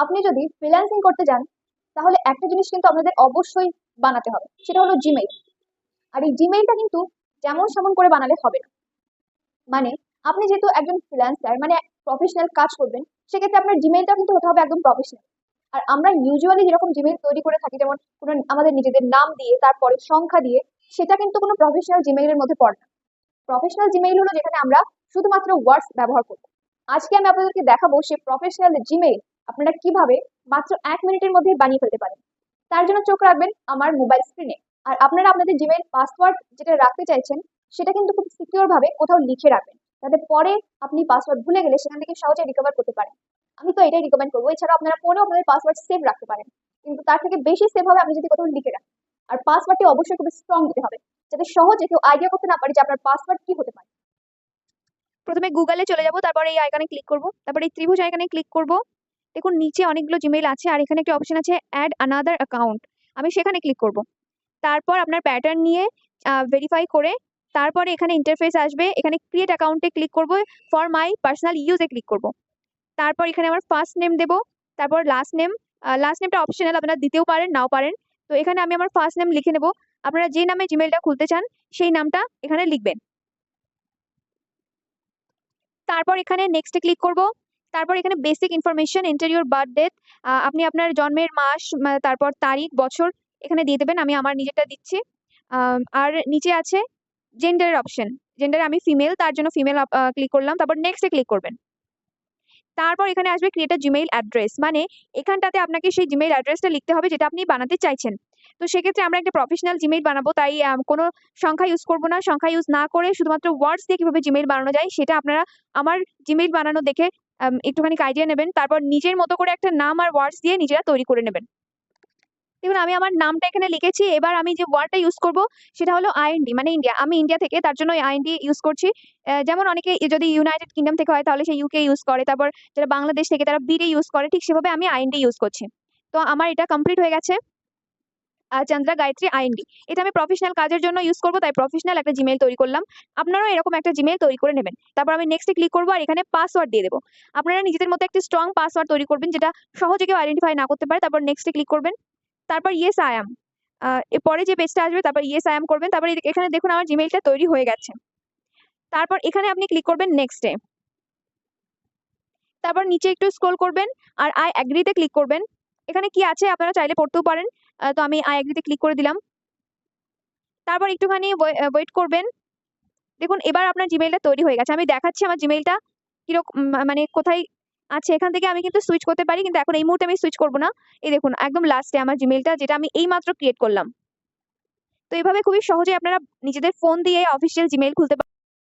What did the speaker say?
আপনি যদি ফ্রিল্যান্সিং করতে যান তাহলে একটা জিনিস কিন্তু আপনাদের অবশ্যই বানাতে হবে, সেটা হলো জিমেইল। আর এই জিমেইলটা কিন্তু যেমন সেমন করে বানালে হবে না। মানে আপনি যেহেতু একজন ফ্রিল্যান্সার, মানে প্রফেশনাল কাজ করবেন, সেক্ষেত্রে আপনার জিমেইলটা কিন্তু হতে হবে একদম প্রফেশনাল। আর আমরা ইউজুয়ালি যেরকম জিমেইল তৈরি করে থাকি, যেমন কোনো আমাদের নিজেদের নাম দিয়ে তারপরে সংখ্যা দিয়ে, সেটা কিন্তু কোনো প্রফেশনাল জিমেইলের মধ্যে পড়ে না। প্রফেশনাল জিমেইল হলো যেখানে আমরা শুধুমাত্র ওয়ার্ডস ব্যবহার করব। আজকে আমি আপনাদেরকে দেখাবো সেই প্রফেশনাল জিমেইল আপনারা কিভাবে মাত্র 1 মিনিটের মধ্যে বানিয়ে ফেলতে পারেন। তার জন্য চোখ রাখবেন আমার মোবাইল স্ক্রিনে। আর আপনারা আপনাদের জিমেইল পাসওয়ার্ড যেটা রাখতে চাইছেন, সেটা কিন্তু খুব সিকিউর ভাবে কোথাও লিখে রাখবেন, যাতে পরে আপনি পাসওয়ার্ড ভুলে গেলে সেখান থেকে সহজে রিকভার করতে পারেন। আমি তো এটাই রিকমেন্ড করবো। এছাড়া আপনারা ফোনেও আপনাদের পাসওয়ার্ড সেভ রাখতে পারেন, কিন্তু তার থেকে বেশি সেভ হবে আপনি যদি কোথাও লিখে রাখেন। আর পাসওয়ার্ডটি অবশ্যই খুব স্ট্রং দিতে হবে, যাতে সহজে কেউ আইডিয়া করতে না পারে যে আপনার পাসওয়ার্ড কি হতে পারে। প্রথমে গুগলে চলে যাব, তারপরে এই আইকনে ক্লিক করব, তারপরে এই ত্রিভুজ আইকনে ক্লিক করব। দেখুন নিচে অনেকগুলো জিমেইল আছে, আর এখানে একটা অপশন আছে অ্যাড আনাদার অ্যাকাউন্ট। আমি সেখানে ক্লিক করব। তারপর আপনার প্যাটার্ন নিয়ে ভেরিফাই করে তারপরে এখানে ইন্টারফেস আসবে, এখানে ক্রিয়েট অ্যাকাউন্টে ক্লিক করব, ফর মাই পার্সোনাল ইউজে ক্লিক করব। তারপর এখানে আমার ফার্স্ট নেম দেব, তারপর লাস্ট নেম। লাস্ট নেমটা অপশনাল, আপনারা দিতেও পারেন নাও পারেন। তো এখানে আমি আমার ফার্স্ট নেম লিখে নেব। আপনারা যে নামে জিমেইলটা খুলতে চান সেই নামটা এখানে লিখবেন। তারপর এখানে নেক্সটে ক্লিক করব। তারপর এখানে basic information, enter your birth date. আপনি আপনার জন্মের মাস, তারপর তারিখ, বছর এখানে দিয়ে দেবেন। আমি আমার নিজেরটা দিচ্ছি। আর নিচে আছে জেন্ডারের অপশন। জেন্ডারে আমি ফিমেল, তার জন্য ফিমেল ক্লিক করলাম। তারপর নেক্সটে ক্লিক করবেন। তারপর এখানে আসবে ক্রিয়েট আ জিমেইল অ্যাড্রেস, মানে এখানটাতে আপনাকে সেই জিমেইল অ্যাড্রেসটা লিখতে হবে যেটা আপনি বানাতে চাইছেন। তো সেক্ষেত্রে আমরা একটা প্রফেশনাল জিমেইল বানাবো, তাই কোনো সংখ্যা ইউজ করব না। সংখ্যা ইউজ না করে শুধুমাত্র ওয়ার্ডস দিয়ে কিভাবে জিমেইল বানানো যায় সেটা আপনারা আমার জিমেইল বানানো দেখে একটুখানি আইডিয়া নেবেন। তারপর নিজের মতো করে একটা নাম আর ওয়ার্ডস দিয়ে নিজেরা তৈরি করে নেবেন। দেখুন আমি আমার নামটা এখানে লিখেছি। এবার আমি যে ওয়ার্ডটা ইউজ করব সেটা হলো আইএনডি, মানে ইন্ডিয়া। আমি ইন্ডিয়া থেকে, তার জন্য আইএনডি ইউজ করছি। যেমন অনেকে যদি ইউনাইটেড কিংডম থেকে হয় তাহলে সে ইউকে ইউজ করে, তারপর যারা বাংলাদেশ থেকে তারা বিডি ইউজ করে, ঠিক সেভাবে আমি আইএনডি ইউজ করছি। তো আমার এটা কমপ্লিট হয়ে গেছে। চন্দ্রা গায়ত্রী আইএনডি, এটা আমি প্রফেশনাল কাজের জন্য ইউজ করব, তাই প্রফেশনাল একটা জিমেইল তৈরি করলাম। আপনারাও এরকম একটা জিমেইল তৈরি করে নেবেন। তারপর আমি নেক্সটে ক্লিক করব আর এখানে পাসওয়ার্ড দিয়ে দেবো। আপনারা নিজেদের মতো একটা স্ট্রং পাসওয়ার্ড তৈরি করবেন যেটা সহজে কেউ আইডেন্টিফাই না করতে পারে। তারপর নেক্সটে ক্লিক করবেন। তারপর ইয়েস আই অ্যাম, এরপরে যে পেজটা আসবে তারপর ইয়েস আই অ্যাম করবেন। তারপর এখানে দেখুন আমার জিমেইলটা তৈরি হয়ে গেছে। তারপর এখানে আপনি ক্লিক করবেন নেক্সটে। তারপর নিচে একটু স্ক্রল করবেন আর আই অ্যাগ্রিতে ক্লিক করবেন। এখানে কি আছে আপনারা চাইলে পড়তেও পারেন। তো আমি আই অ্যাগ্রিতে ক্লিক করে দিলাম। তারপর একটুখানি ওয়েট করবেন। দেখুন এবার আপনার জিমেইলটা তৈরি হয়ে গেছে। আমি দেখাচ্ছি আমার জিমেইলটা কিরকম, মানে কোথায় আছে। এখান থেকে আমি কিন্তু সুইচ করতে পারি, কিন্তু এখন এই মুহূর্তে আমি সুইচ করবো না। এই দেখুন একদম লাস্টে আমার জিমেইলটা, যেটা আমি এইমাত্র ক্রিয়েট করলাম। তো এইভাবে খুবই সহজে আপনারা নিজেদের ফোন দিয়ে অফিসিয়াল জিমেইল খুলতে পারেন।